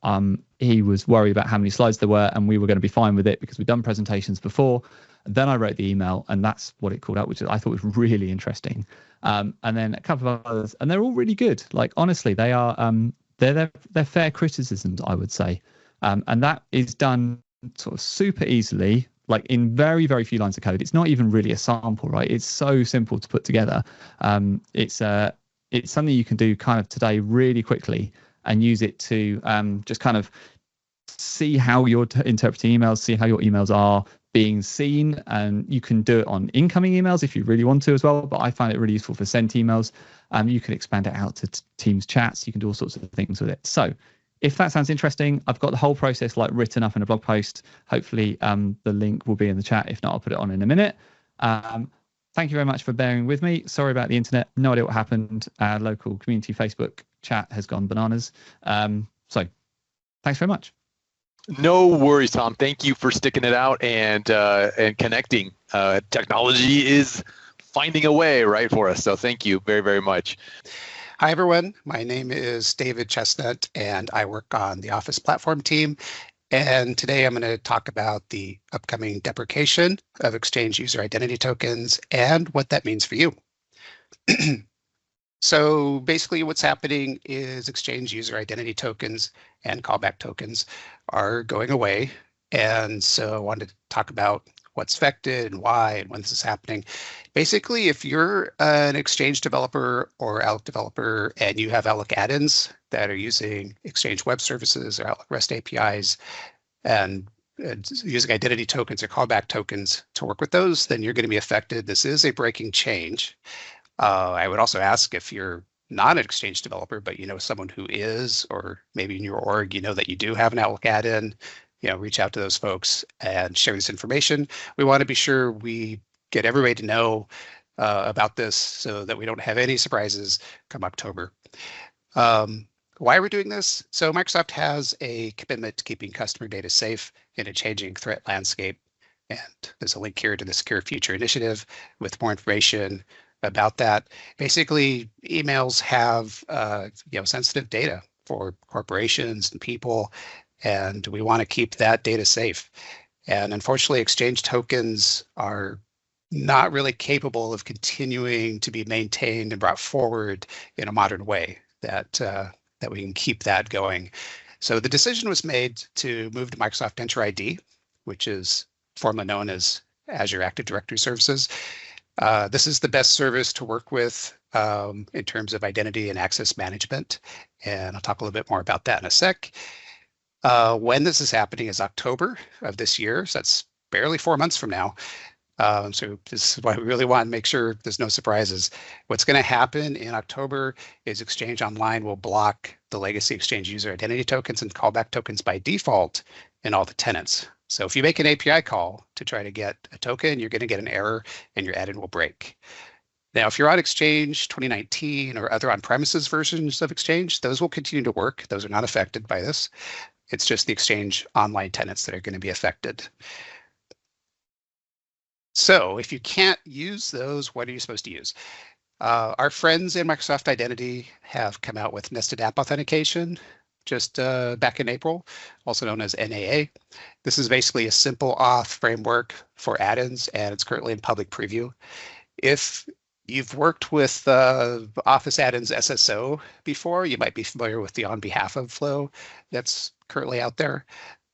he was worried about how many slides there were, and we were going to be fine with it because we'd done presentations before. Then I wrote the email, and that's what it called out, which I thought was really interesting. And then a couple of others, and they're all really good. Like, honestly, they are they're fair criticisms, I would say. And that is done sort of super easily, like in very, very few lines of code. It's not even really a sample, right? It's so simple to put together. It's something you can do kind of today really quickly and use it to just kind of see how you're interpreting emails, see how your emails are being seen. And you can do it on incoming emails if you really want to as well, but I find it really useful for sent emails. You can expand it out to Teams chats. You can do all sorts of things with it. So if that sounds interesting, I've got the whole process like written up in a blog post. Hopefully the link will be in the chat. If not, I'll put it on in a minute. Thank you very much for bearing with me. Sorry about the internet. No idea what happened. Our local community Facebook chat has gone bananas. So thanks very much.
No worries, Tom. Thank you for sticking it out and connecting. Technology is finding a way, right, for us. So thank you very, very much.
Hi, everyone. My name is David Chesnut, and I work on the Office platform team. And today I'm going to talk about the upcoming deprecation of Exchange user identity tokens and what that means for you. So basically what's happening is Exchange user identity tokens and callback tokens are going away. And so I wanted to talk about what's affected and why and when this is happening. Basically, if you're an Exchange developer or Outlook developer and you have Outlook add-ins that are using Exchange Web Services or Outlook REST APIs and using identity tokens or callback tokens to work with those, then you're going to be affected. This is a breaking change. I would also ask if you're not an Exchange developer, but you know someone who is, or maybe in your org, you know that you do have an Outlook add-in, reach out to those folks and share this information. We want to be sure we get everybody to know about this so that we don't have any surprises come October. Why are we doing this? So Microsoft has a commitment to keeping customer data safe in a changing threat landscape. And there's a link here to the Secure Future Initiative with more information about that. Basically, emails have sensitive data for corporations and people, and we want to keep that data safe. And unfortunately, Exchange tokens are not really capable of continuing to be maintained and brought forward in a modern way that we can keep that going. So the decision was made to move to Microsoft Entra ID, which is formerly known as Azure Active Directory Services. This is the best service to work with in terms of identity and access management. And I'll talk a little bit more about that in a sec. When this is happening is October of this year. So that's barely 4 months from now. So this is why we really want to make sure there's no surprises. What's going to happen in October is Exchange Online will block the legacy Exchange user identity tokens and callback tokens by default in all the tenants. So if you make an API call to try to get a token, you're going to get an error and your add-in will break. Now, if you're on Exchange 2019 or other on-premises versions of Exchange, those will continue to work. Those are not affected by this. It's just the Exchange Online tenants that are going to be affected. So if you can't use those, what are you supposed to use? Our friends in Microsoft Identity have come out with nested app authentication just back in April, also known as NAA. This is basically a simple auth framework for add-ins, and it's currently in public preview. If you've worked with Office add-ins SSO before, you might be familiar with the on behalf of flow that's currently out there.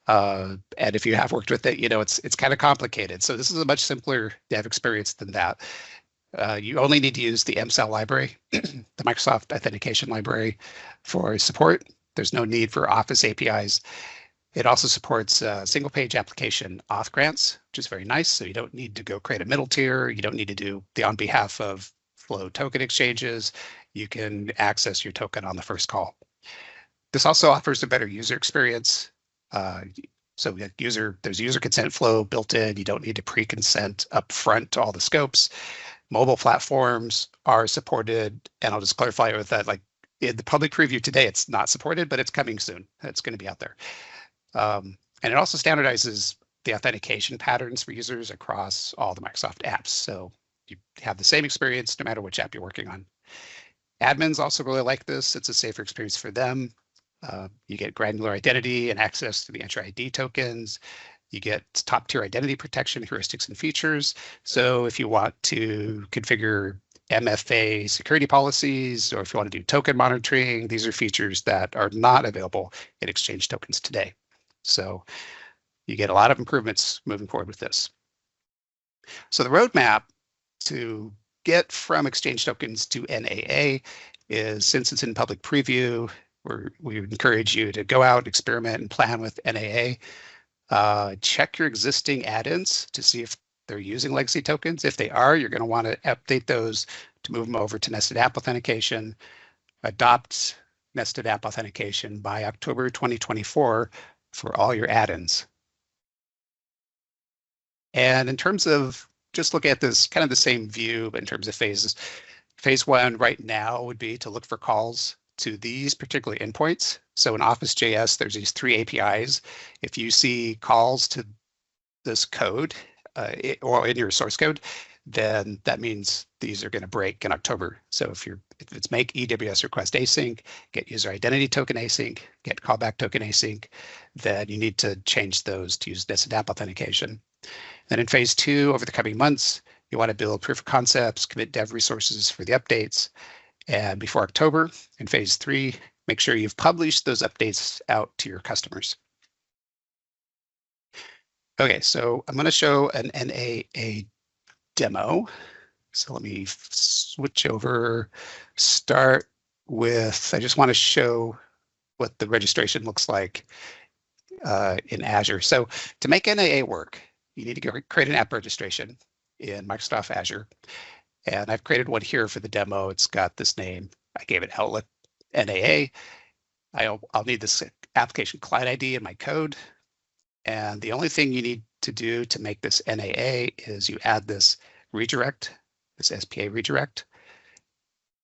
And if you have worked with it, it's kind of complicated. So this is a much simpler dev experience than that. You only need to use the MSAL library, the Microsoft Authentication Library, for support. There's no need for Office APIs. It also supports single page application auth grants, which is very nice. So you don't need to go create a middle tier. You don't need to do the on behalf of flow token exchanges. You can access your token on the first call. This also offers a better user experience. So there's user consent flow built in. You don't need to pre-consent up front to all the scopes. Mobile platforms are supported, and I'll just clarify with that, like in the public preview today, it's not supported, but it's coming soon. It's going to be out there. And it also standardizes the authentication patterns for users across all the Microsoft apps. So you have the same experience no matter which app you're working on. Admins also really like this. It's a safer experience for them. You get granular identity and access to the Entra ID tokens. You get top tier identity protection, heuristics, and features. So if you want to configure MFA security policies, or if you want to do token monitoring, these are features that are not available in Exchange tokens today. So you get a lot of improvements moving forward with this. So the roadmap to get from Exchange tokens to NAA is, since it's in public preview, we encourage you to go out, experiment, and plan with NAA. Check your existing add-ins to see if they're using legacy tokens. If they are, you're going to want to update those to move them over to nested app authentication. Adopt nested app authentication by October 2024 for all your add-ins. And in terms of just look at this kind of the same view, but in terms of phases, phase one right now would be to look for calls to these particular endpoints. So in Office.js, there's these 3 APIs. If you see calls to this code or in your source code, then that means these are going to break in October. So if it's make EWS request async, get user identity token async, get callback token async, then you need to change those to use nested app authentication. Then in phase 2, over the coming months, you want to build proof of concepts, commit dev resources for the updates. And before October, in phase 3, make sure you've published those updates out to your customers. Okay, so I'm going to show an NAA demo. So let me switch over, start with, I just want to show what the registration looks like in Azure. So to make NAA work, you need to create an app registration in Microsoft Azure. And I've created one here for the demo. It's got this name. I gave it Outlook NAA. I'll need this application client ID in my code. And the only thing you need to do to make this NAA is you add this redirect, this SPA redirect.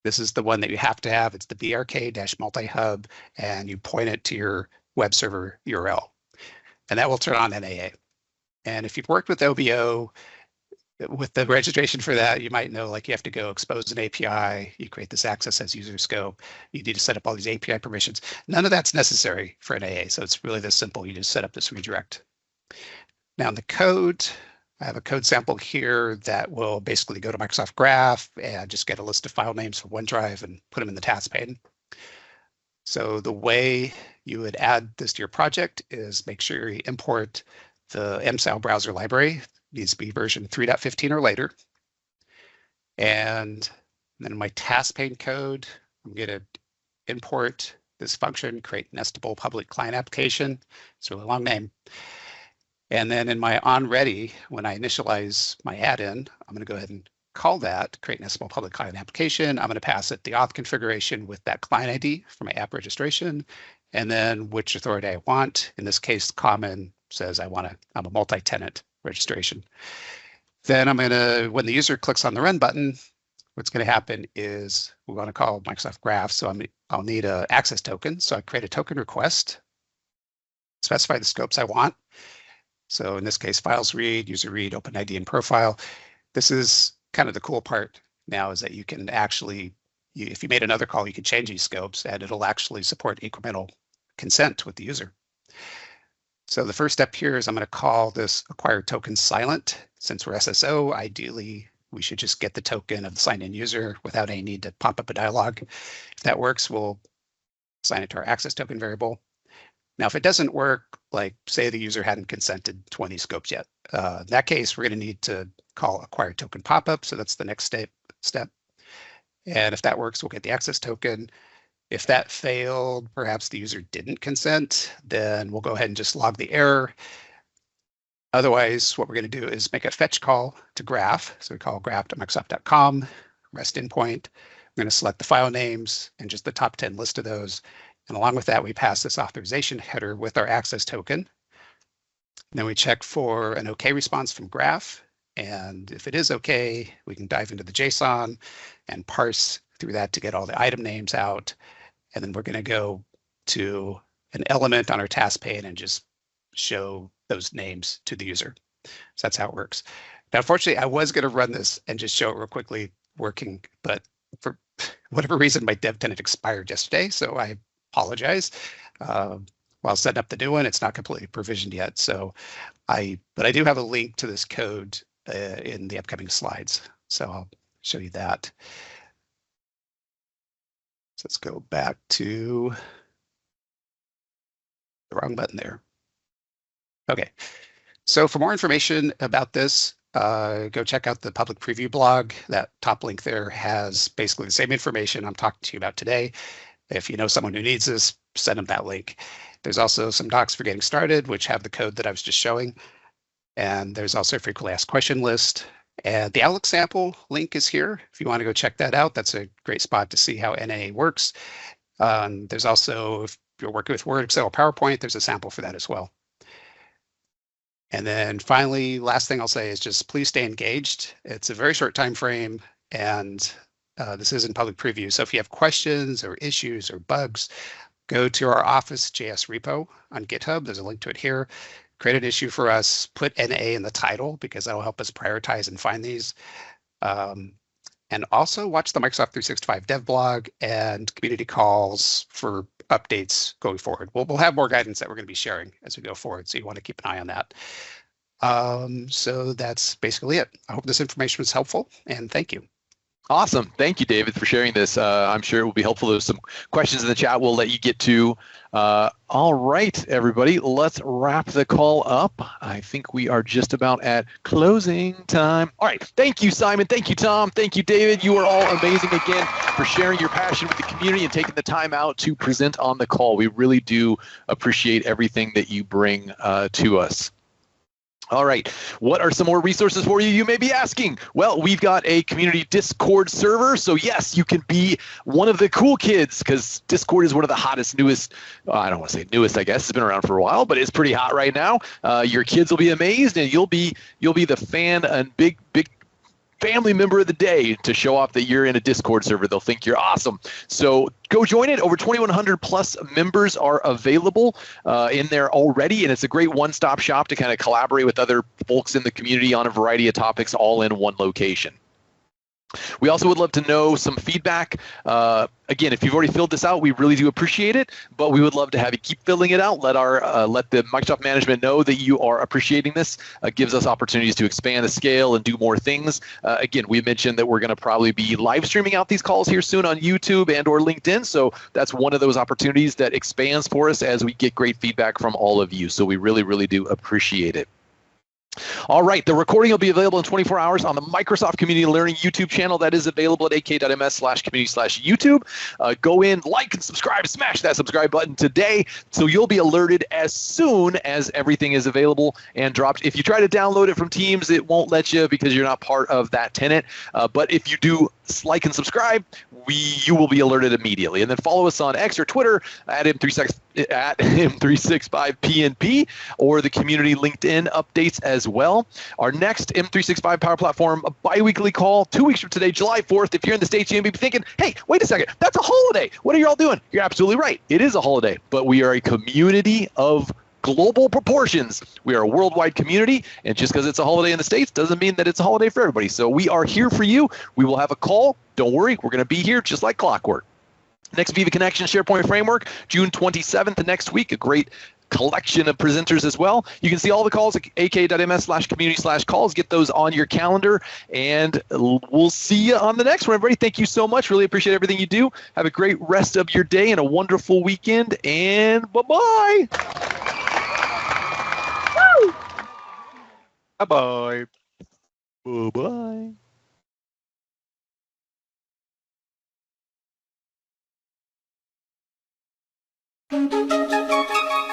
This is the one that you have to have. It's the brk-multi-hub, and you point it to your web server URL. And that will turn on NAA. And if you've worked with OBO, with the registration for that, you might know, like, you have to go expose an API, you create this access as user scope, you need to set up all these API permissions. None of that's necessary for NAA, so it's really this simple. You just set up this redirect. Now in the code, I have a code sample here that will basically go to Microsoft Graph and just get a list of file names from OneDrive and put them in the task pane. So the way you would add this to your project is make sure you import the MSAL browser library. Needs to be version 3.15 or later. And then in my task pane code, I'm going to import this function, create nestable public client application. It's a really long name. And then in my onReady, when I initialize my add-in, I'm going to go ahead and call that create nestable public client application. I'm going to pass it the auth configuration with that client ID for my app registration, and then which authority I want. In this case, common says I'm a multi-tenant registration. Then I'm going to, when the user clicks on the run button, what's going to happen is we want to call Microsoft Graph. So I'll need an access token. So I create a token request, specify the scopes I want. So in this case, files read, user read, open ID and profile. This is kind of the cool part now, is that you can actually, if you made another call, you can change these scopes and it'll actually support incremental consent with the user. So the first step here is I'm going to call this acquired token silent. Since we're SSO, ideally, we should just get the token of the signed in user without any need to pop up a dialog. If that works, we'll assign it to our access token variable. Now, if it doesn't work, like say the user hadn't consented 20 scopes yet, in that case, we're going to need to call acquired token popup. So that's the next step. And if that works, we'll get the access token. If that failed, perhaps the user didn't consent, then we'll go ahead and just log the error. Otherwise, what we're going to do is make a fetch call to Graph. So we call graph.microsoft.com, REST endpoint. We're going to select the file names and just the top 10 list of those. And along with that, we pass this authorization header with our access token. And then we check for an OK response from Graph. And if it is OK, we can dive into the JSON and parse through that to get all the item names out. And then we're going to go to an element on our task pane and just show those names to the user. So that's how it works. Now, unfortunately, I was going to run this and just show it real quickly working, but for whatever reason, my dev tenant expired yesterday, so I apologize. While setting up the new one, it's not completely provisioned yet. So but I do have a link to this code in the upcoming slides. So I'll show you that. So let's go back to the wrong button there. Okay, so for more information about this, go check out the public preview blog. That top link there has basically the same information I'm talking to you about today. If you know someone who needs this, send them that link. There's also some docs for getting started, which have the code that I was just showing. And there's also a frequently asked question list. And the Outlook sample link is here. If you want to go check that out, that's a great spot to see how NAA works. There's also, if you're working with Word, Excel, or PowerPoint, there's a sample for that as well. And then finally, last thing I'll say is just please stay engaged. It's a very short time frame, and this is in public preview. So if you have questions or issues or bugs, go to our Office.js repo on GitHub. There's a link to it here. Create an issue for us, put NA in the title because that'll help us prioritize and find these. And also watch the Microsoft 365 dev blog and community calls for updates going forward. We'll have more guidance that we're going to be sharing as we go forward, so you want to keep an eye on that. So that's basically it. I hope this information was helpful, and thank you.
Awesome. Thank you, David, for sharing this. I'm sure it will be helpful. There's some questions in the chat we'll let you get to. All right, everybody, let's wrap the call up. I think we are just about at closing time. All right. Thank you, Simon. Thank you, Tom. Thank you, David. You are all amazing again for sharing your passion with the community and taking the time out to present on the call. We really do appreciate everything that you bring to us. All right, what are some more resources for you, you may be asking? Well, we've got a community Discord server, so yes, you can be one of the cool kids, because Discord is one of the hottest, newest, I don't want to say newest, I guess, it's been around for a while, but it's pretty hot right now. Your kids will be amazed, and you'll be the fan and big family member of the day to show off that you're in a Discord server. They'll think you're awesome. So go join it. Over 2,100 plus members are available in there already, and it's a great one-stop shop to kind of collaborate with other folks in the community on a variety of topics all in one location. We also would love to know some feedback. Again, if you've already filled this out, we really do appreciate it, but we would love to have you keep filling it out. Let the Microsoft management know that you are appreciating this. Gives us opportunities to expand the scale and do more things. Again, we mentioned that we're going to probably be live streaming out these calls here soon on YouTube and or LinkedIn, so that's one of those opportunities that expands for us as we get great feedback from all of you. So we really, really do appreciate it. All right, the recording will be available in 24 hours on the Microsoft Community Learning YouTube channel. That is available at ak.ms/community/YouTube. Go in, like and subscribe, smash that subscribe button today so you'll be alerted as soon as everything is available and dropped. If you try to download it from Teams, it won't let you because you're not part of that tenant. But if you do like and subscribe, you will be alerted immediately. And then follow us on X or Twitter at M365PNP or the community LinkedIn updates as well. Our next M365 Power Platform bi-weekly call 2 weeks from today, July 4th. If you're in the States, you may be thinking, hey, wait a second, that's a holiday. What are you all doing? You're absolutely right. It is a holiday, but we are a community of global proportions. We are a worldwide community, and just because it's a holiday in the States doesn't mean that it's a holiday for everybody. So we are here for you. We will have a call. Don't worry, we're going to be here just like clockwork. Next Viva Connection SharePoint Framework, June 27th next week, a great collection of presenters as well. You can see all the calls at ak.ms/community/calls. Get those on your calendar, and we'll see you on the next one, everybody. Thank you so much. Really appreciate everything you do. Have a great rest of your day and a wonderful weekend, and bye-bye. Woo!
Bye-bye.
Bye-bye.
Thank you.